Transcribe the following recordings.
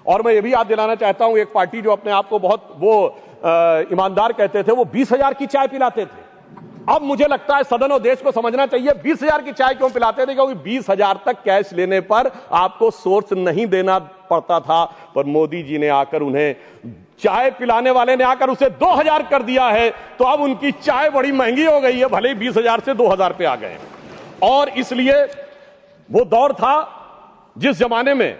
और मैं ये भी याद दिलाना चाहता हूं, एक पार्टी जो अपने आप को बहुत ईमानदार कहते थे, वो 20,000 की चाय पिलाते थे। अब मुझे लगता है सदन और देश को समझना चाहिए 20,000 की चाय क्यों पिलाते थे, क्योंकि 20,000 तक कैश लेने पर आपको सोर्स नहीं देना पड़ता था। पर मोदी जी ने आकर, उन्हें चाय पिलाने वाले ने आकर उसे 2,000 कर दिया है, तो अब उनकी चाय बड़ी महंगी हो गई है, भले ही 20,000 से 2,000 पे आ गए। और इसलिए वो दौर था जिस जमाने में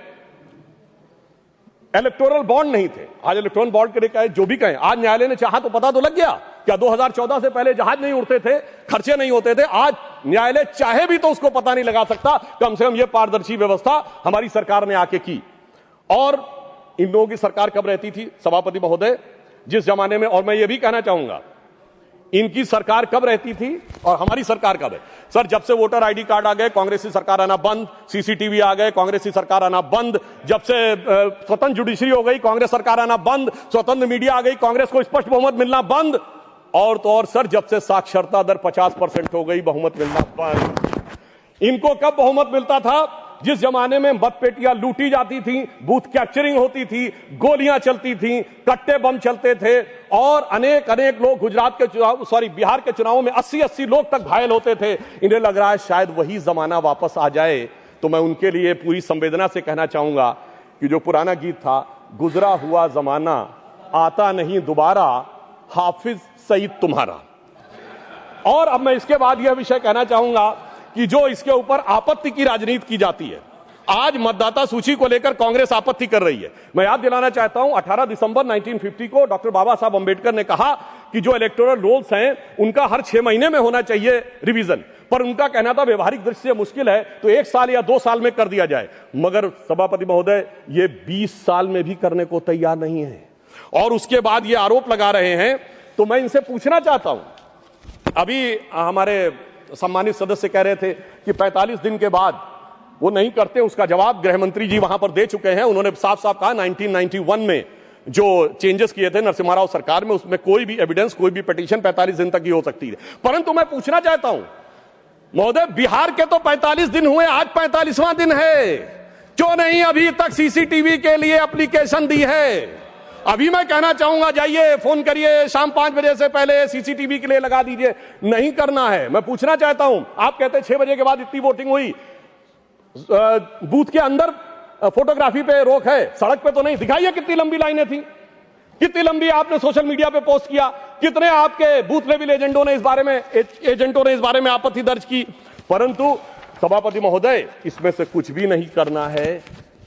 इलेक्टोरल बॉन्ड नहीं थे। आज इलेक्टोरल बॉन्ड के लिए कहे जो भी कहें, आज न्यायालय ने चाहा तो पता तो लग गया। क्या 2014 से पहले जहाज नहीं उड़ते थे, खर्चे नहीं होते थे? आज न्यायालय चाहे भी तो उसको पता नहीं लगा सकता। कम से कम यह पारदर्शी व्यवस्था हमारी सरकार ने आके की। और इन लोगों की सरकार कब रहती थी सभापति महोदय, जिस जमाने में, और मैं ये भी कहना चाहूंगा, इनकी सरकार कब रहती थी और हमारी सरकार कब है? सर, जब से वोटर आईडी कार्ड आ गए, कांग्रेस की सरकार आना बंद, सीसीटीवी आ गए, कांग्रेस की सरकार आना बंद, जब से स्वतंत्र जुडिशरी हो गई, कांग्रेस सरकार आना बंद, स्वतंत्र मीडिया आ गई, कांग्रेस को स्पष्ट बहुमत मिलना बंद। और तो और सर, जब से साक्षरता दर 50% हो गई, बहुमत मिलना बंद। इनको कब बहुमत मिलता था? जिस जमाने में मतपेटियां लूटी जाती थी, बूथ कैप्चरिंग होती थी, गोलियां चलती थी, कट्टे बम चलते थे, और अनेक लोग गुजरात के चुनाव, बिहार के चुनावों में 80 लोग तक घायल होते थे। इन्हें लग रहा है शायद वही जमाना वापस आ जाए। तो मैं उनके लिए पूरी संवेदना से कहना चाहूंगा कि जो पुराना गीत था, गुजरा हुआ जमाना आता नहीं दोबारा, हाफिज सईद तुम्हारा। और अब मैं इसके बाद यह विषय कहना चाहूंगा कि जो इसके ऊपर आपत्ति की राजनीति की जाती है, आज मतदाता सूची को लेकर कांग्रेस आपत्ति कर रही है। मैं याद दिलाना चाहता हूं, 18 दिसंबर 1950 को डॉक्टर बाबा साहब अंबेडकर ने कहा कि जो इलेक्टोरल रोल्स हैं उनका हर 6 महीने में होना चाहिए रिवीजन। पर उनका कहना था व्यवहारिक दृष्टि से मुश्किल है, तो 1 साल या 2 साल में कर दिया जाए। मगर सभापति महोदय, ये 20 साल में भी करने को तैयार नहीं है, और उसके बाद ये आरोप लगा रहे हैं। तो मैं इनसे पूछना चाहता हूं, अभी हमारे सम्मानित सदस्य कह रहे थे कि 45 दिन के बाद वो नहीं करते, उसका जवाब गृह मंत्री जी वहां पर दे चुके हैं। उन्होंने साफ साफ कहा 1991 में जो चेंजेस किए थे नरसिम्हा राव सरकार में, उसमें कोई भी एविडेंस, कोई भी पिटीशन 45 दिन तक ही हो सकती है। परंतु मैं पूछना चाहता हूं महोदय, बिहार के तो 45 दिन हुए, आज 45वां दिन है, क्यों नहीं अभी तक सीसीटीवी के लिए एप्लीकेशन दी है? अभी मैं कहना चाहूंगा, जाइए फोन करिए, शाम 5 बजे से पहले सीसीटीवी के लिए लगा दीजिए। नहीं करना है। मैं पूछना चाहता हूं, आप कहते हैं 6 बजे के बाद इतनी वोटिंग हुई, बूथ के अंदर फोटोग्राफी पे रोक है, सड़क पे तो नहीं। दिखाइए कितनी लंबी लाइनें थी, कितनी लंबी आपने सोशल मीडिया पे पोस्ट किया, कितने आपके बूथ लेवल एजेंटों ने इस बारे में आपत्ति दर्ज की। परंतु सभापति महोदय, इसमें से कुछ भी नहीं करना है,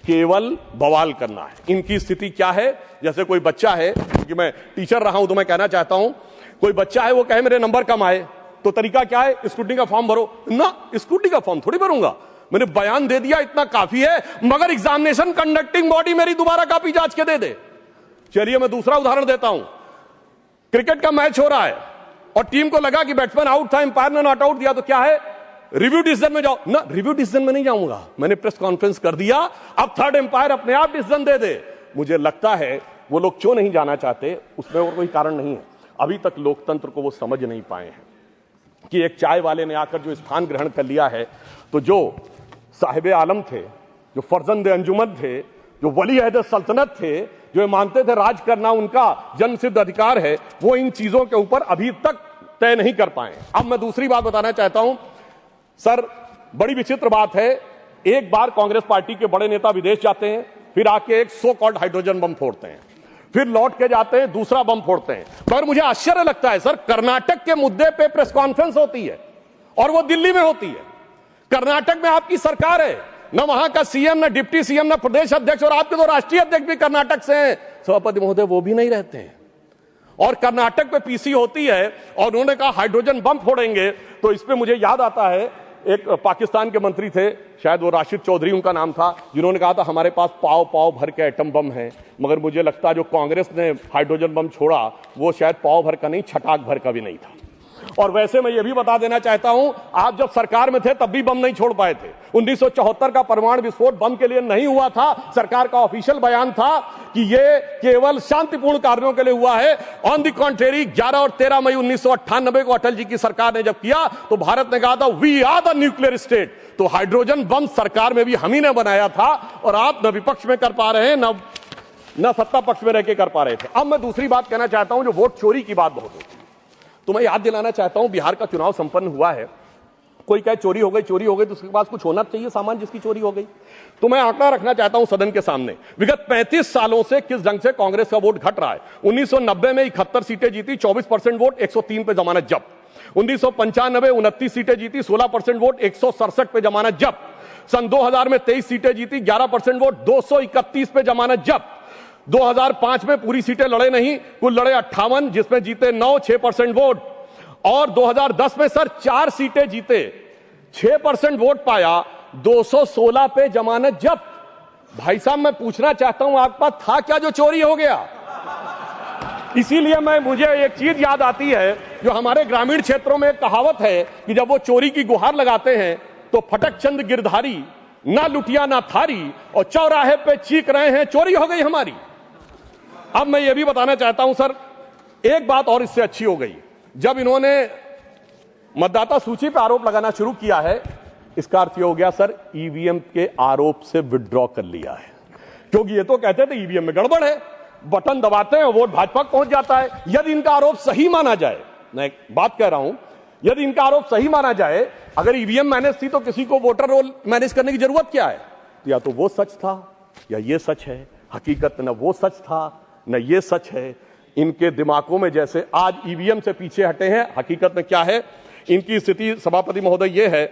केवल बवाल करना है। इनकी स्थिति क्या है? जैसे कोई बच्चा है, क्योंकि मैं टीचर रहा हूं तो मैं कहना चाहता हूं, कोई बच्चा है वो कहे मेरे नंबर कम आए, तो तरीका क्या है? स्कूटी का फॉर्म भरो ना। स्कूटी का फॉर्म थोड़ी भरूंगा, मैंने बयान दे दिया, इतना काफी है, मगर एग्जामिनेशन कंडक्टिंग बॉडी मेरी दोबारा कॉपी जांच के दे दे। चलिए मैं दूसरा उदाहरण देता हूं। क्रिकेट का मैच हो रहा है और टीम को लगा कि बैट्समैन आउट था, अंपायर ने नॉट आउट दिया, तो क्या है? रिव्यू डिसीजन में जाओ ना। रिव्यू डिसीजन में नहीं जाऊंगा, मैंने प्रेस कॉन्फ्रेंस कर दिया, अब थर्ड एम्पायर अपने आप डिसीजन दे दे। मुझे लगता है वो लोग क्यों नहीं जाना चाहते, उसमें और कोई कारण नहीं है। अभी तक लोकतंत्र को वो समझ नहीं पाए हैं कि एक चाय वाले ने आकर जो स्थान ग्रहण कर लिया है, तो जो साहिब आलम थे, जो फर्जंद अंजुमन थे, जो वली अहद सल्तनत थे, जो मानते थे राज करना उनका जन्मसिद्ध अधिकार है, वो इन चीजों के ऊपर अभी तक तय नहीं कर पाए। अब मैं दूसरी बात बताना चाहता हूं सर, बड़ी विचित्र बात है, एक बार कांग्रेस पार्टी के बड़े नेता विदेश जाते हैं, फिर आके एक सो कॉल्ड हाइड्रोजन बम फोड़ते हैं, फिर लौट के जाते हैं दूसरा बम फोड़ते हैं। पर मुझे आश्चर्य लगता है सर, कर्नाटक के मुद्दे पे प्रेस कॉन्फ्रेंस होती है और वो दिल्ली में होती है। कर्नाटक में आपकी सरकार है, न वहां का सीएम, न डिप्टी सीएम, न प्रदेश अध्यक्ष, और आपके तो राष्ट्रीय अध्यक्ष भी कर्नाटक से हैं। सभापति महोदय, वो भी नहीं रहते हैं। और कर्नाटक पे पीसी होती है और उन्होंने कहा हाइड्रोजन बम फोड़ेंगे। तो इस पे मुझे याद आता है, एक पाकिस्तान के मंत्री थे, शायद वो राशिद चौधरी उनका नाम था, जिन्होंने कहा था हमारे पास पाव पाव भर के एटम बम है। मगर मुझे लगता है जो कांग्रेस ने हाइड्रोजन बम छोड़ा वो शायद पाव भर का नहीं, छटाक भर का भी नहीं था। और वैसे मैं ये भी बता देना चाहता हूं, आप जब सरकार में थे तब भी बम नहीं छोड़ पाए थे। 1974 का परमाणु विस्फोट बम के लिए नहीं हुआ था। सरकार का ऑफिशियल बयान था कि ये केवल शांतिपूर्ण कार्यों के लिए हुआ है। ऑन द कॉन्ट्रेरी 11 और 13 मई 1998 को अटल जी की सरकार ने जब किया तो भारत ने कहा था we are the nuclear state. तो हाइड्रोजन बम सरकार में भी हम ही ने बनाया था, और आप न विपक्ष में कर पा रहे हैं, न ना सत्ता पक्ष में रह के कर पा रहे थे। अब मैं दूसरी बात कहना चाहता हूं, जो वोट चोरी की बात बहुत होती है, तो मैं याद दिलाना चाहता हूं, बिहार का चुनाव संपन्न हुआ है, कोई कहे चोरी हो गई तो उसके पास कुछ होना चाहिए सामान जिसकी चोरी हो गई। तो मैं आंकड़ा रखना चाहता हूं सदन के सामने, विगत 35 सालों से किस ढंग से कांग्रेस का वोट घट रहा है। 1990 में 71 सीटें जीती, 24% वोट, 103 पे जमानत जब्त। 1995 29 सीटें जीती, 16% वोट, 167 पे जमानत जब्त। सन 2000 में 23 सीटें जीती, 11% वोट, 231 पे जमानत जब्त। 2005 में पूरी सीटें लड़े नहीं, कुल लड़े 58, जिसमें जीते 9, 6% वोट। और 2010 में सर 4 सीटें जीते, 6% वोट पाया, 216 पे जमानत जब्त। भाई साहब, मैं पूछना चाहता हूं, आपके पास था क्या जो चोरी हो गया? इसीलिए मुझे एक चीज याद आती है, जो हमारे ग्रामीण क्षेत्रों में एक कहावत है कि जब वो चोरी की गुहार लगाते हैं तो फटक चंद गिरधारी, ना लुटिया ना थारी, और चौराहे पे चीख रहे हैं चोरी हो गई हमारी। अब मैं ये भी बताना चाहता हूं सर, एक बात और इससे अच्छी हो गई, जब इन्होंने मतदाता सूची पर आरोप लगाना शुरू किया है, इसका अर्थ यह हो गया सर, ईवीएम के आरोप से विड्रॉ कर लिया है। क्योंकि ये तो कहते थे ईवीएम में गड़बड़ है, बटन दबाते हैं वोट भाजपा को पहुंच जाता है। यदि इनका आरोप सही माना जाए, मैं एक बात कह रहा हूं, यदि इनका आरोप सही माना जाए, अगर ईवीएम मैनेज थी तो किसी को वोटर रोल मैनेज करने की जरूरत क्या है? या तो वो सच था या ये सच है। हकीकत न वो सच था न ये सच है। इनके दिमागों में जैसे आज ईवीएम से पीछे हटे हैं, हकीकत में क्या है इनकी स्थिति सभापति महोदय, ये है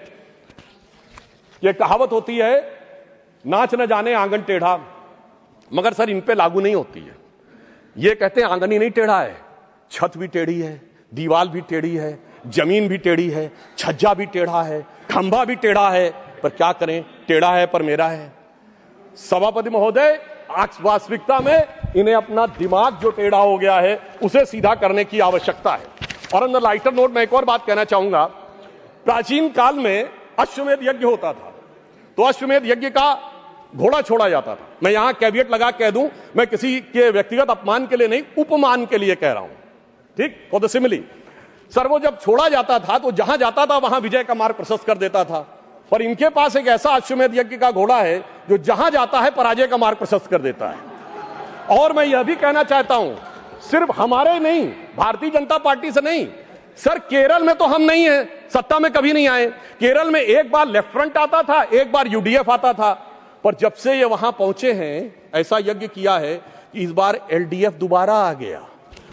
कि कहावत होती है, नाच न जाने आंगन टेढ़ा, मगर सर इन पे लागू नहीं होती है। ये कहते हैं आंगन ही नहीं टेढ़ा है, छत भी टेढ़ी है, दीवार भी टेढ़ी है, जमीन भी टेढ़ी है, छज्जा भी टेढ़ा है, खंभा भी टेढ़ा है, पर क्या करें, टेढ़ा है पर मेरा है। सभापति महोदय, वास्तविकता में इन्हें अपना दिमाग जो टेढ़ा हो गया है उसे सीधा करने की आवश्यकता है। और अंदर लाइटर नोट में एक और बात कहना चाहूंगा, प्राचीन काल में अश्वमेध यज्ञ होता था, तो अश्वमेध यज्ञ का घोड़ा छोड़ा जाता था। मैं यहां कैवियट लगा कह दूं, मैं किसी के व्यक्तिगत अपमान के लिए नहीं, उपमान के लिए कह रहा हूं, ठीक, फॉर द सिमिली। सर वो जब छोड़ा जाता था तो जहां जाता था वहां विजय का मार्ग प्रशस्त कर देता था, पर इनके पास एक ऐसा अश्वमेध यज्ञ का घोड़ा है जो जहां जाता है पराजय का मार्ग प्रशस्त कर देता है। और मैं यह भी कहना चाहता हूं, सिर्फ हमारे नहीं, भारतीय जनता पार्टी से नहीं, सर केरल में तो हम नहीं हैं, सत्ता में कभी नहीं आए। केरल में एक बार लेफ्ट फ्रंट आता था, एक बार यूडीएफ आता था, पर जब से ये वहां पहुंचे हैं, ऐसा यज्ञ किया है कि इस बार एलडीएफ दोबारा आ गया।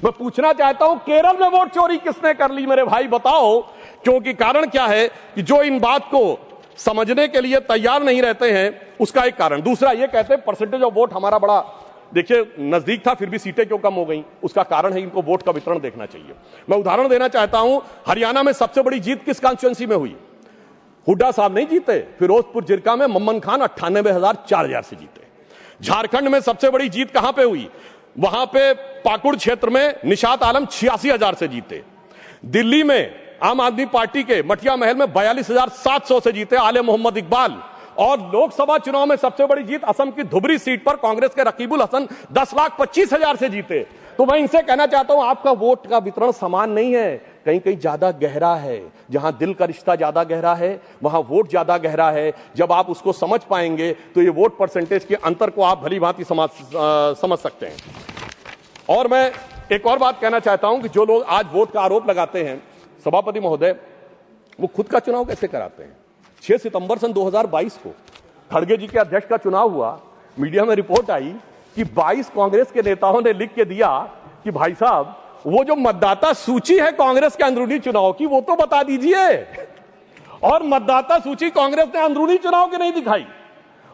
मैं पूछना चाहता हूं, केरल में वोट चोरी किसने कर ली मेरे भाई, बताओ। क्योंकि कारण क्या है कि जो इन बात को समझने के लिए तैयार नहीं रहते हैं, उसका एक कारण। दूसरा, ये कहते हैं परसेंटेज ऑफ वोट हमारा बड़ा, देखिए नजदीक था फिर भी सीटें क्यों कम हो गई, उसका कारण है इनको वोट का वितरण देखना चाहिए। मैं उदाहरण देना चाहता हूं, हरियाणा में सबसे बड़ी जीत किस कॉन्स्टिट्यूएंसी में हुई? हुड्डा साहब नहीं जीते, फिरोजपुर जिरका में मम्मन खान 98,000 से जीते। झारखंड में सबसे बड़ी जीत कहां पे हुई? वहां पे पाकुड़ क्षेत्र में निशात आलम 86,000 से जीते। दिल्ली में आम आदमी पार्टी के मटिया महल में 42,700 से जीते आले मोहम्मद इकबाल। और लोकसभा चुनाव में सबसे बड़ी जीत असम की धुबरी सीट पर कांग्रेस के रकीबुल हसन 10,25,000 से जीते। तो मैं इनसे कहना चाहता हूं, आपका वोट का वितरण समान नहीं है, कहीं कहीं ज्यादा गहरा है। जहां दिल का रिश्ता ज्यादा गहरा है वहां वोट ज्यादा गहरा है। जब आप उसको समझ पाएंगे तो ये वोट परसेंटेज के अंतर को आप भली भांति समझ सकते हैं। और मैं एक और बात कहना चाहता हूं कि जो लोग आज वोट का आरोप लगाते हैं, सभापति महोदय, वो खुद का चुनाव कैसे कराते हैं? 6 सितंबर सन 2022 को खड़गे जी के अध्यक्ष का चुनाव हुआ, मीडिया में रिपोर्ट आई कि 22 कांग्रेस के नेताओं ने लिख के दिया कि भाई साहब वो जो मतदाता सूची है कांग्रेस के अंदरूनी चुनाव की, वो तो बता दीजिए। और मतदाता सूची कांग्रेस ने अंदरूनी चुनाव की नहीं दिखाई।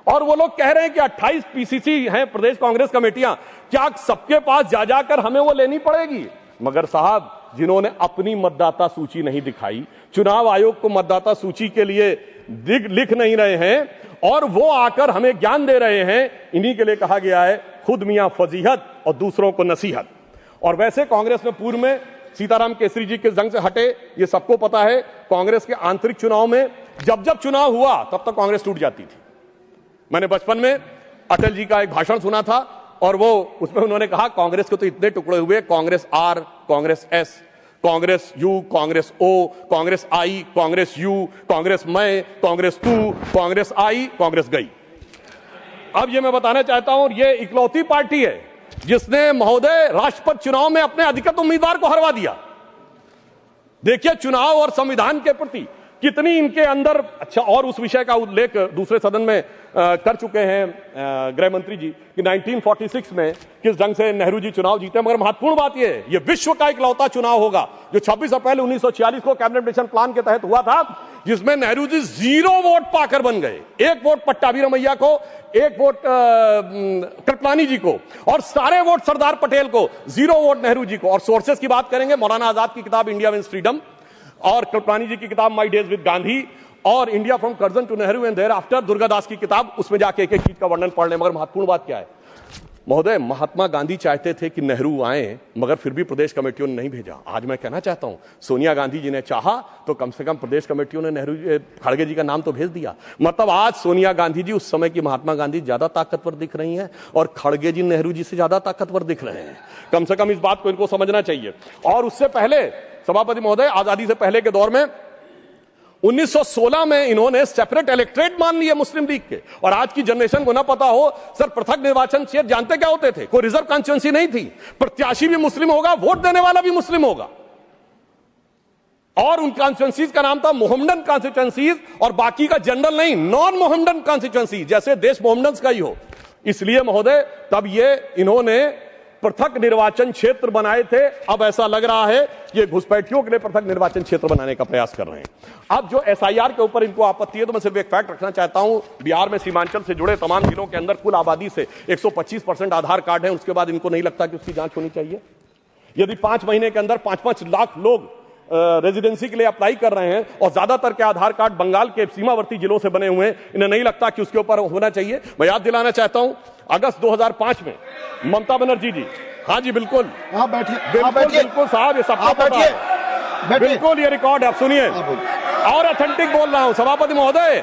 और वो लोग कह रहे हैं कि 28 पीसीसी हैं प्रदेश कांग्रेस कमेटियां, क्या सबके पास जा जाकर हमें वो लेनी पड़ेगी? मगर साहब, जिन्होंने अपनी मतदाता सूची नहीं दिखाई, चुनाव आयोग को मतदाता सूची के लिए लिख नहीं रहे हैं और वो आकर हमें ज्ञान दे रहे हैं, इन्हीं के लिए कहा गया है खुद मियां फजीहत और दूसरों को नसीहत। और वैसे कांग्रेस में पूर्व में सीताराम केसरी जी किस ढंग से हटे ये सबको पता है। कांग्रेस के आंतरिक चुनाव में जब जब चुनाव हुआ तब तक कांग्रेस टूट जाती थी। मैंने बचपन में अटल जी का एक भाषण सुना था और वो उसमें उन्होंने कहा कांग्रेस के तो इतने टुकड़े हुए, Congress R, Congress S, Congress U, Congress O, Congress I, Congress U, Congress मैं, कांग्रेस तू, कांग्रेस आई, कांग्रेस गई। अब ये मैं बताना चाहता हूं, ये इकलौती पार्टी है जिसने महोदय राष्ट्रपति चुनाव में अपने अधिकृत उम्मीदवार को हरवा दिया। देखिए चुनाव और संविधान के प्रति कितनी इनके अंदर, अच्छा, और उस विषय का उल्लेख दूसरे सदन में कर चुके हैं गृह मंत्री जी कि 1946 में किस ढंग से नेहरू जी चुनाव जीते। मगर महत्वपूर्ण बात यह है, यह विश्व का इकलौता चुनाव होगा जो 26 अप्रैल 1946 को कैबिनेट मिशन प्लान के तहत हुआ था, जिसमें नेहरू जी 0 वोट पाकर बन गए। 1 वोट पट्टाभी रमैया को, 1 वोट कृपलानी जी को, और सारे वोट सरदार पटेल को, 0 वोट नेहरू जी को। और सोर्सेस की बात करेंगे, मौलाना आजाद की किताब इंडिया विंस फ्रीडम, और कृपलानी जी की किताब माई डेज विद गांधी, और India from Curzon to Nehru and thereafter Durgadas की किताब, उसमें जाके एक एक चीज का वर्णन पढ़ लें। मगर महत्वपूर्ण बात क्या है महोदय, महात्मा गांधी चाहते थे कि नेहरू आए, मगर फिर भी प्रदेश कमेटियों ने नहीं भेजा। आज मैं कहना चाहता हूं, सोनिया गांधी जी ने चाहा तो कम से कम प्रदेश कमेटियों ने नेहरू खड़गे जी का नाम तो भेज दिया। मतलब आज सोनिया गांधी जी उस समय की महात्मा गांधी ज्यादा ताकतवर दिख रही हैं और खड़गे जी नेहरू जी से ज्यादा ताकतवर दिख रहे हैं। कम से कम इस बात को इनको समझना चाहिए। और उससे पहले सभापति महोदय, आजादी से पहले के दौर में 1916 में इन्होंने सेपरेट इलेक्ट्रेट मान लिए मुस्लिम लीग के। और आज की जनरेशन को ना पता हो, सर पृथक निर्वाचन क्षेत्र जानते क्या होते थे? कोई रिजर्व कॉन्स्टिट्यूंसी नहीं थी, प्रत्याशी भी मुस्लिम होगा, वोट देने वाला भी मुस्लिम होगा। और उन कॉन्स्टिट्यूंसीज का नाम था मोहम्मडन कॉन्स्टिट्यूंसीज, और बाकी का जनरल नहीं, नॉन मोहम्मडन कॉन्स्टिट्यूंसी, जैसे देश मोहम्मडन का ही हो। इसलिए महोदय तब ये इन्होंने पृथक निर्वाचन क्षेत्र बनाए थे। अब ऐसा लग रहा है कि घुसपैठियों के लिए पृथक निर्वाचन क्षेत्र बनाने का प्रयास कर रहे हैं। अब जो एसआईआर के ऊपर इनको आपत्ति है, तो मैं सिर्फ एक फैक्ट रखना चाहता हूं, बिहार में सीमांचल से जुड़े तमाम जिलों के अंदर कुल आबादी से 125% आधार कार्ड है। उसके बाद इनको नहीं लगता कि उसकी जांच होनी चाहिए। यदि 5 महीने के अंदर 5-5 लाख लोग रेजिडेंसी के लिए अप्लाई कर रहे हैं और ज्यादातर के आधार कार्ड बंगाल के सीमावर्ती जिलों से बने हुए हैं, इन्हें नहीं लगता कि उसके ऊपर होना चाहिए। मैं याद दिलाना चाहता हूं, अगस्त 2005 में ममता बनर्जी जी, हाँ जी बिल्कुल, आप बैठिए, बिल्कुल साहब, ये सबको पता है, बिल्कुल ये रिकॉर्ड है। आप सुनिए, और ऑथेंटिक बोल रहा हूं सभापति महोदय,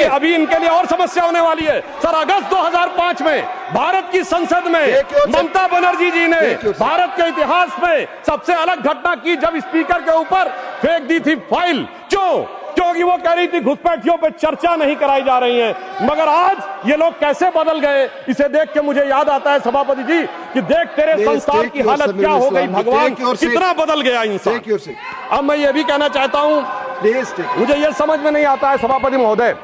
अभी इनके लिए और समस्या होने वाली है। सर अगस्त 2005 में भारत की संसद में ममता बनर्जी जी ने भारत के इतिहास में सबसे अलग घटना की, जब स्पीकर के ऊपर फेंक दी थी फाइल। क्योंकि वो कह रही थी घुसपैठियों पे चर्चा नहीं कराई जा रही है। मगर आज ये लोग कैसे बदल गए, इसे देख के मुझे याद आता है सभापति जी कि देख तेरे संसार की हालत क्या हो गई, भगवान कितना बदल गया इंसान। अब मैं ये भी कहना चाहता हूं, मुझे ये समझ में नहीं आता है सभापति महोदय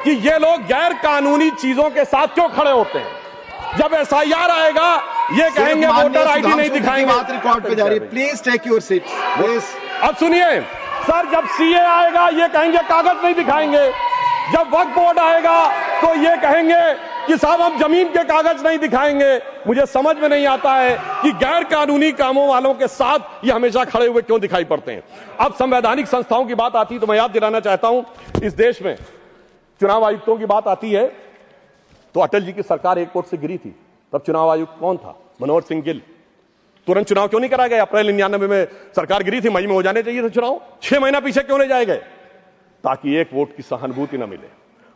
कि ये लोग गैर कानूनी चीजों के साथ क्यों खड़े होते हैं। जब एसआईआर आएगा ये कहेंगे वोटर आईडी नहीं दिखाएंगे। रिकॉर्ड पे जा रही है, please take your seat please. अब सुनिए सर, जब सीए आएगा ये कहेंगे कागज नहीं दिखाएंगे, जब वक्फ बोर्ड आएगा तो ये कहेंगे कि साहब हम जमीन के कागज नहीं दिखाएंगे। मुझे समझ में नहीं आता है कि गैर कानूनी कामों वालों के साथ ये हमेशा खड़े हुए क्यों दिखाई पड़ते हैं। अब संवैधानिक संस्थाओं की बात आती है तो मैं याद दिलाना चाहता हूं, इस देश में चुनाव आयुक्तों की बात आती है तो अटल जी की सरकार एक वोट से गिरी थी। तब चुनाव आयुक्त कौन था? मनोहर सिंह गिल। तुरंत चुनाव क्यों नहीं कराया गया? अप्रैल 99 में सरकार गिरी थी, मई में हो जाने चाहिए थे चुनाव। 6 महीना पीछे क्यों ले जाए गए? ताकि एक वोट की सहानुभूति न मिले।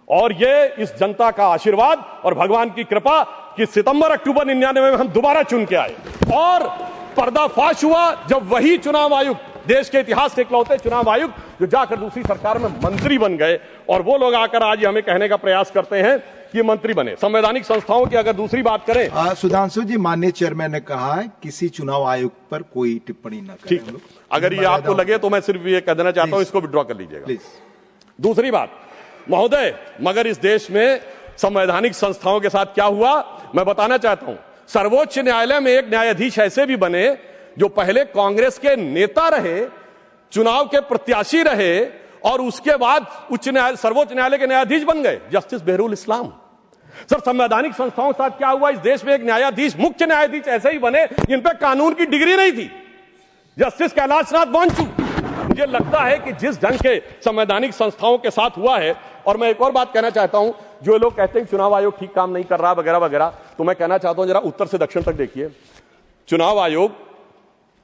और ये इस जनता का आशीर्वाद और भगवान की कृपा कि सितंबर अक्टूबर 99 में हम दोबारा चुन के आए। और पर्दाफाश हुआ जब वही चुनाव आयुक्त, देश के इतिहास के इकलौते चुनाव आयुक्त, जो जाकर दूसरी सरकार में मंत्री बन गए, और वो लोग आकर आज हमें कहने का प्रयास करते हैं कि मंत्री बने। संवैधानिक संस्थाओं की अगर दूसरी बात करें, सुधांशु जी, माननीय चेयरमैन ने कहा है किसी चुनाव आयुक्त पर कोई टिप्पणी न करें। ठीक, अगर ये आपको लगे तो मैं सिर्फ ये कह देना चाहता हूं, इसको विड्रॉ कर लीजिएगा। दूसरी बात महोदय, मगर इस देश में संवैधानिक संस्थाओं के साथ क्या हुआ मैं बताना चाहता हूं। सर्वोच्च न्यायालय में एक न्यायाधीश ऐसे भी बने जो पहले कांग्रेस के नेता रहे, चुनाव के प्रत्याशी रहे, और उसके बाद सर्वोच्च न्यायालय के न्यायाधीश बन गए, जस्टिस बेहरुल इस्लाम। सर संवैधानिक संस्थाओं के साथ क्या हुआ? इस देश में एक न्यायाधीश, मुख्य न्यायाधीश ऐसे ही बने जिन पे कानून की डिग्री नहीं थी, जस्टिस कैलाशनाथ वांचू। मुझे लगता है कि जिस ढंग के संवैधानिक संस्थाओं के साथ हुआ है, और मैं एक और बात कहना चाहता हूं, जो लोग कहते हैं चुनाव आयोग ठीक काम नहीं कर रहा वगैरह वगैरह, तो मैं कहना चाहता हूं जरा उत्तर से दक्षिण तक देखिए। चुनाव आयोग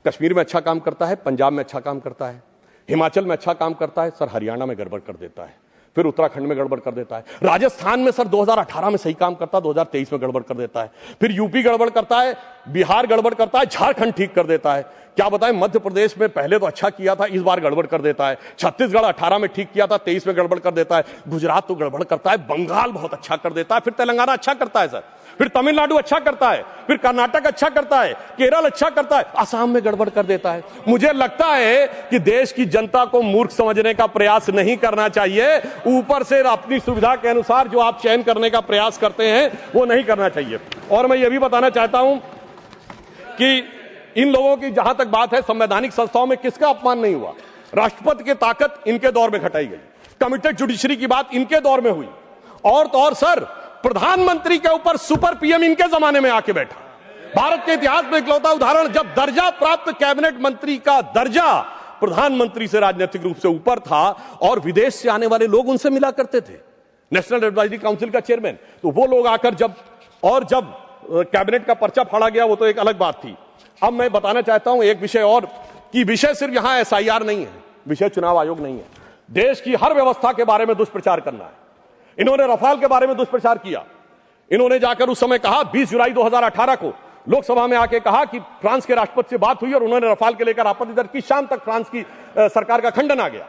कश्मीर में अच्छा काम करता है, पंजाब में अच्छा काम करता है, हिमाचल में अच्छा काम करता है, सर हरियाणा में गड़बड़ कर देता है, फिर उत्तराखंड में गड़बड़ कर देता है, राजस्थान में सर 2018 में सही काम करता है, 2023 में गड़बड़ कर देता है, फिर यूपी गड़बड़ करता है, बिहार गड़बड़ करता है, झारखंड ठीक कर देता है। क्या बताएं, मध्य प्रदेश में पहले तो अच्छा किया था, इस बार गड़बड़ कर देता है। छत्तीसगढ़ 18 में ठीक किया था, 23 में गड़बड़ कर देता है। गुजरात तो गड़बड़ करता है, बंगाल बहुत अच्छा कर देता है, फिर तेलंगाना अच्छा करता है। सर फिर तमिलनाडु अच्छा करता है, फिर कर्नाटक अच्छा करता है, केरल अच्छा करता है, असम में गड़बड़ कर देता है। मुझे लगता है कि देश की जनता को मूर्ख समझने का प्रयास नहीं करना चाहिए, ऊपर से अपनी सुविधा के अनुसार जो आप चयन करने का प्रयास करते हैं वो नहीं करना चाहिए। और मैं ये भी बताना चाहता हूं कि इन लोगों की जहां तक बात है, संवैधानिक संस्थाओं में किसका अपमान नहीं हुआ। राष्ट्रपति की ताकत इनके दौर में घटाई गई, कमिटेड जुडिशरी की बात इनके दौर में हुई, और तो और सर प्रधानमंत्री के ऊपर सुपर पीएम इनके जमाने में आके बैठा। भारत के इतिहास में इकलौता उदाहरण, जब दर्जा प्राप्त कैबिनेट मंत्री का दर्जा प्रधानमंत्री से राजनीतिक रूप से ऊपर था और विदेश से आने वाले लोग उनसे मिला करते थे, नेशनल एडवाइजरी काउंसिल का चेयरमैन, तो वो लोग आकर जब कैबिनेट का पर्चा फाड़ा गया वो तो एक अलग बात थी। अब मैं बताना चाहता हूं एक विषय और, कि विषय सिर्फ यहां एसआईआर नहीं है, विषय चुनाव आयोग नहीं है। देश की हर व्यवस्था के बारे में दुष्प्रचार करना है। इन्होंने रफाल के बारे में दुष्प्रचार किया। इन्होंने जाकर उस समय कहा, 20 जुलाई 2018 को लोकसभा में आके कहा कि फ्रांस के राष्ट्रपति से बात हुई और उन्होंने रफाल के लेकर आपत्ति दर्ज की। शाम तक फ्रांस की सरकार का खंडन आ गया।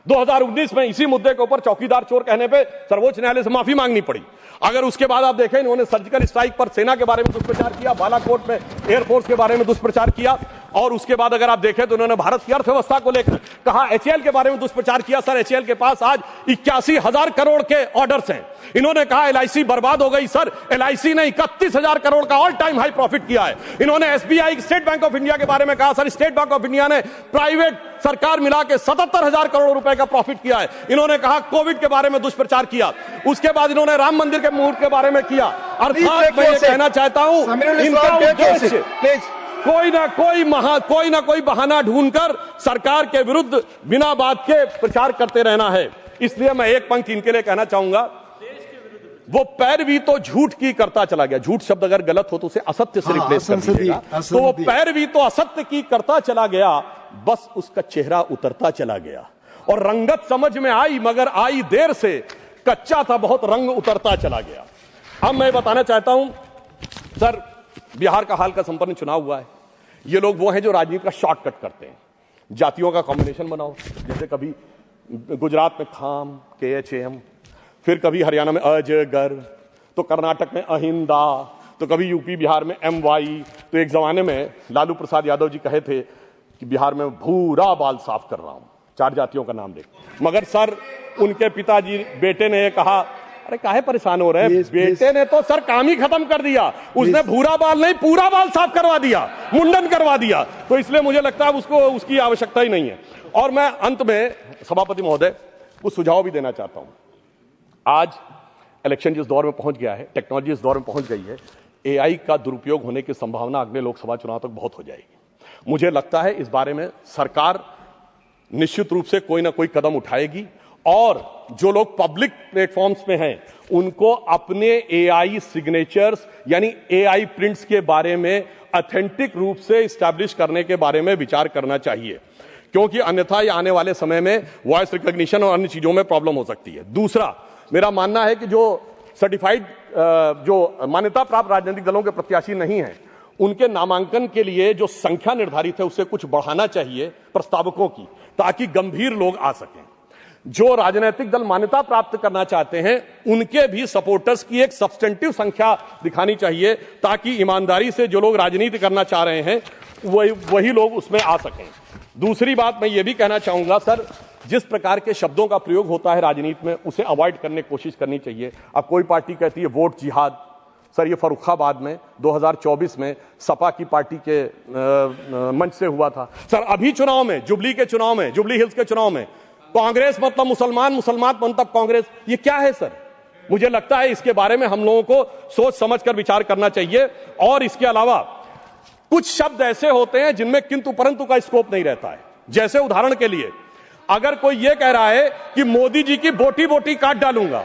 2019 में इसी मुद्दे के ऊपर चौकीदार चोर कहने पे सर्वोच्च न्यायालय से माफी मांगनी पड़ी। अगर उसके बाद आप देखें, इन्होंने सर्जिकल स्ट्राइक पर सेना के बारे में दुष्प्रचार किया, बालाकोट में एयरफोर्स के बारे में दुष्प्रचार किया, और उसके बाद अगर आप देखें तो उन्होंने भारत की अर्थव्यवस्था को लेकर कहा, एचएएल के बारे में दुष्प्रचार किया। सर एचएएल के पास आज 81,000 करोड़ के ऑर्डर्स हैं। इन्होंने कहा एलआईसी बर्बाद हो गई। सर एलआईसी ने 31,000 करोड़ का ऑल टाइम हाई प्रॉफिट किया है। इन्होंने SBI, state bank of India के बारे में कहा, sir state bank of India ने प्राइवेट सरकार मिला के 77,000 करोड़ रुपए का प्रॉफिट किया है। इन्होंने कहा कोविड के बारे में दुष्प्रचार किया। उसके बाद इन्होंने राम मंदिर के मुहूर्त के बारे में किया। अर्थात मैं ये कहना चाहता हूं, इनका उद्देश्य कोई ना कोई बहाना ढूंढकर सरकार के विरुद्ध बिना बात के प्रचार करते रहना है। इसलिए मैं एक पंक्ति इनके लिए कहना चाहूंगा, वो पैरवी तो झूठ की करता चला गया। झूठ शब्द अगर गलत हो तो उसे असत्य से रिप्लेस कर दीजिएगा। तो वो पैरवी तो असत्य की करता चला गया, बस उसका चेहरा उतरता चला गया और रंगत समझ में आई, मगर आई देर से, कच्चा था बहुत, रंग उतरता चला गया। अब मैं बताना चाहता हूं सर, बिहार का हाल का संपन्न चुनाव हुआ है। ये लोग वो हैं जो राजनीति का शॉर्टकट करते हैं, जातियों का कॉम्बिनेशन बनाओ, जैसे कभी गुजरात में खाम KHAM, फिर कभी हरियाणा में अजगर, तो कर्नाटक में अहिंदा, तो कभी यूपी बिहार में MY। तो एक जमाने में लालू प्रसाद यादव जी कहे थे कि बिहार में भूरा बाल साफ कर रहा हूं, 4 जातियों का नाम लेकर। मगर सर उनके पिताजी बेटे ने कहा, अरे काहे परेशान हो रहे हैं, बेटे ने तो सर काम ही खत्म कर दिया, उसने भूरा बाल नहीं पूरा बाल साफ करवा दिया, मुंडन करवा दिया। तो इसलिए मुझे लगता है उसको उसकी आवश्यकता ही नहीं है। और मैं अंत में सभापति महोदय कुछ सुझाव भी देना चाहता हूं। आज इलेक्शन जिस दौर में पहुंच गया है, टेक्नोलॉजी इस दौर में पहुंच गई है, AI का दुरुपयोग होने की संभावना अगले लोकसभा चुनाव तक बहुत हो जाएगी। मुझे लगता है इस बारे में सरकार निश्चित रूप से कोई ना कोई कदम उठाएगी, और जो लोग पब्लिक प्लेटफॉर्म्स में हैं उनको अपने AI सिग्नेचर्स यानी AI प्रिंट्स के बारे में ऑथेंटिक रूप से स्टैब्लिश करने के बारे में विचार करना चाहिए, क्योंकि अन्यथा ये आने वाले समय में वॉइस रिकॉग्निशन और अन्य चीजों में प्रॉब्लम हो सकती है। दूसरा, मेरा मानना है कि जो सर्टिफाइड जो मान्यता प्राप्त राजनीतिक दलों के प्रत्याशी नहीं हैं, उनके नामांकन के लिए जो संख्या निर्धारित है उससे कुछ बढ़ाना चाहिए प्रस्तावकों की, ताकि गंभीर लोग आ सकें। जो राजनीतिक दल मान्यता प्राप्त करना चाहते हैं उनके भी सपोर्टर्स की एक सब्सटेंटिव संख्या दिखानी चाहिए, ताकि ईमानदारी से जो लोग राजनीति करना चाह रहे हैं वही लोग उसमें आ सकें। दूसरी बात मैं ये भी कहना चाहूंगा सर, जिस प्रकार के शब्दों का प्रयोग होता है राजनीति में उसे अवॉइड करने की कोशिश करनी चाहिए। अब कोई पार्टी कहती है वोट जिहाद, सर ये फर्रुखाबाद में 2024 में सपा की पार्टी के मंच से हुआ था। सर अभी चुनाव में, जुबली के चुनाव में, जुबली हिल्स के चुनाव में, कांग्रेस मतलब मुसलमान, मुसलमान मतलब कांग्रेस, ये क्या है सर? मुझे लगता है इसके बारे में हम लोगों को सोच समझकर विचार करना चाहिए। और इसके अलावा कुछ शब्द ऐसे होते हैं जिनमें किंतु परंतु का स्कोप नहीं रहता है। जैसे उदाहरण के लिए, अगर कोई यह कह रहा है कि मोदी जी की बोटी बोटी काट डालूंगा,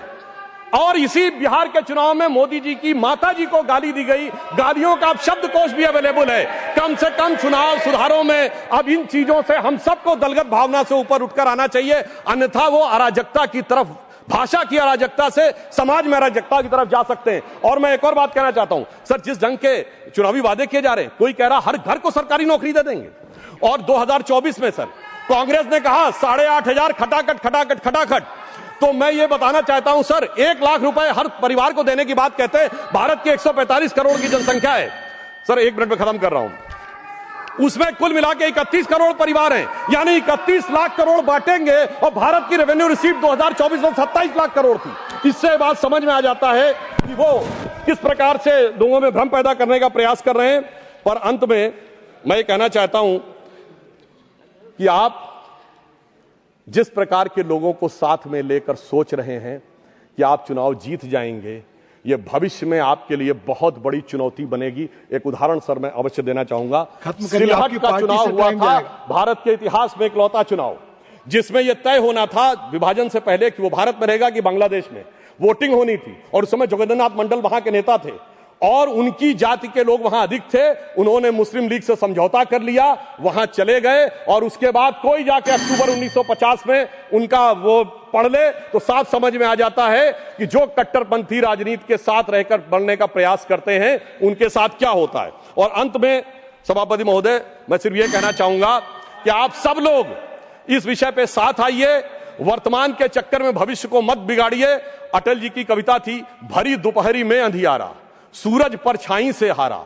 और इसी बिहार के चुनाव में मोदी जी की माता जी को गाली दी गई, गालियों का अब शब्दकोश भी अवेलेबल है। कम से कम चुनाव सुधारों में अब इन चीजों से हम सबको दलगत भावना से ऊपर उठकर आना चाहिए, अन्यथा वो अराजकता की तरफ, भाषा की अराजकता से समाज में अराजकता की तरफ जा सकते हैं। और मैं एक और बात कहना चाहता हूं सर, जिस ढंग के चुनावी वादे किए जा रहे हैं, कोई कह रहा हर घर को सरकारी नौकरी दे देंगे, और 2024 में सर कांग्रेस ने कहा 8,500 खटाखट खटाखट खटाखट, तो मैं ये बताना चाहता हूं सर, 1 लाख रुपए हर परिवार को देने की बात कहते हैं। भारत की 145 करोड़ की जनसंख्या है सर, 1 मिनट में खत्म कर रहा हूं। उसमें कुल मिला के 31 करोड़ परिवार हैं, यानी 31 लाख करोड़ बांटेंगे और भारत की रेवेन्यू रिसीव 2024 में 27 लाख करोड़ थी। इससे बात समझ में आ जाता है कि वो किस प्रकार से लोगों में भ्रम पैदा करने का प्रयास कर रहे हैं। पर अंत में मैं ये कहना चाहता हूं कि आप जिस प्रकार के लोगों को साथ में लेकर सोच रहे हैं कि आप चुनाव जीत जाएंगे, ये भविष्य में आपके लिए बहुत बड़ी चुनौती बनेगी। एक उदाहरण सर मैं अवश्य देना चाहूंगा। सिलहट का चुनाव हुआ था, भारत के इतिहास में इकलौता चुनाव जिसमें यह तय होना था विभाजन से पहले कि वो भारत में रहेगा कि बांग्लादेश में। वोटिंग होनी थी और उस समय जोगेंद्रनाथ मंडल वहां के नेता थे और उनकी जाति के लोग वहां अधिक थे। उन्होंने मुस्लिम लीग से समझौता कर लिया, वहां चले गए और उसके बाद कोई जाके अक्टूबर 1950 में उनका वो पढ़ ले तो साफ समझ में आ जाता है कि जो कट्टरपंथी राजनीति के साथ रहकर बढ़ने का प्रयास करते हैं उनके साथ क्या होता है। और अंत में सभापति महोदय, मैं सिर्फ ये कहना चाहूंगा कि आप सब लोग इस विषय पे साथ आइए, वर्तमान के चक्कर में भविष्य को मत बिगाड़िए। अटल जी की कविता थी, भरी दोपहरी में अंधियारा, सूरज परछाई से हारा,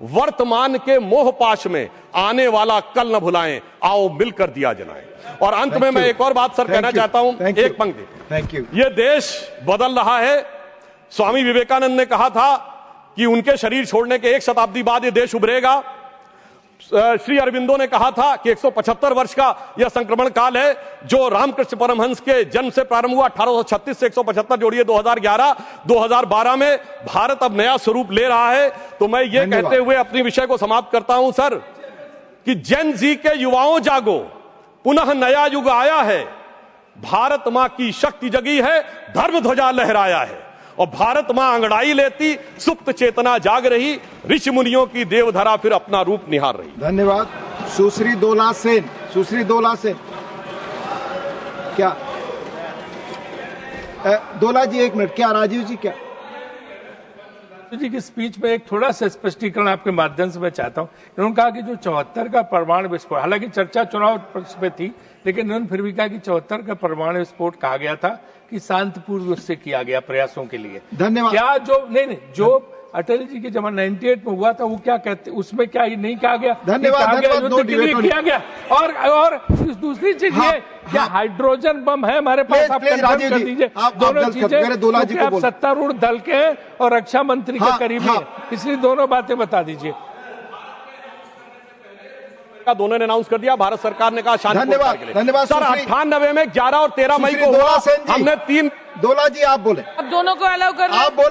वर्तमान के मोह पाश में आने वाला कल न भुलाएं, आओ मिलकर दिया जलाएं। और अंत में मैं एक और बात सर कहना चाहता हूं, एक पंक्ति। Thank you. ये देश बदल रहा है। स्वामी विवेकानंद ने कहा था कि उनके शरीर छोड़ने के 1 शताब्दी बाद ये देश उभरेगा। श्री अरविंदो ने कहा था कि 175 वर्ष का यह संक्रमण काल है जो रामकृष्ण परमहंस के जन्म से प्रारंभ हुआ 1836 से 175 जोड़िए 2011, 2012 में भारत अब नया स्वरूप ले रहा है। तो मैं ये कहते हुए अपनी विषय को समाप्त करता हूं सर कि जेन जी के युवाओं जागो, पुनः नया युग आया है, भारत मां की शक्ति जगी है, धर्म ध्वजा लहराया है और भारत मां अंगड़ाई लेती, सुप्त चेतना जाग रही, ऋषि मुनियों की देवधरा फिर अपना रूप निहार रही। धन्यवाद। सुश्री दोला सेन, सुश्री दोला सेन, क्या दोला जी 1 मिनट, क्या राजीव जी क्या जी की स्पीच में एक थोड़ा सा स्पष्टीकरण आपके माध्यम से मैं चाहता हूं। इन्होंने कहा कि जो 74 का परमाणु विस्फोट, हालांकि चर्चा चुनाव पक्ष में थी, लेकिन इन्होंने फिर भी कहा कि 74 का परमाणु विस्फोट कहा गया था कि शांतिपूर्व उससे किया गया प्रयासों के लिए। धन्यवाद। क्या जो नहीं जो अटल जी के जमा 98 में हुआ था वो क्या कहते, उसमें क्या नहीं कहा गया? धन्यवाद, युद्ध के लिए किया गया। और दूसरी चीज ये, क्या हाइड्रोजन बम है हमारे पास? आप कंफर्म कर दीजिए दोनों चीजें। आप सत्तारूढ़ दल के और रक्षा मंत्री के करीबी हैं, इसलिए दोनों बातें बता दीजिए। दोनों ने अनाउंस कर दिया, भारत सरकार ने कहा शांति। धन्यवाद सर। 98 में 11 और 13 मई को हुआ, हमने 3। दोला जी आप बोले, अब दोनों को अलाउ कर, आप बोले।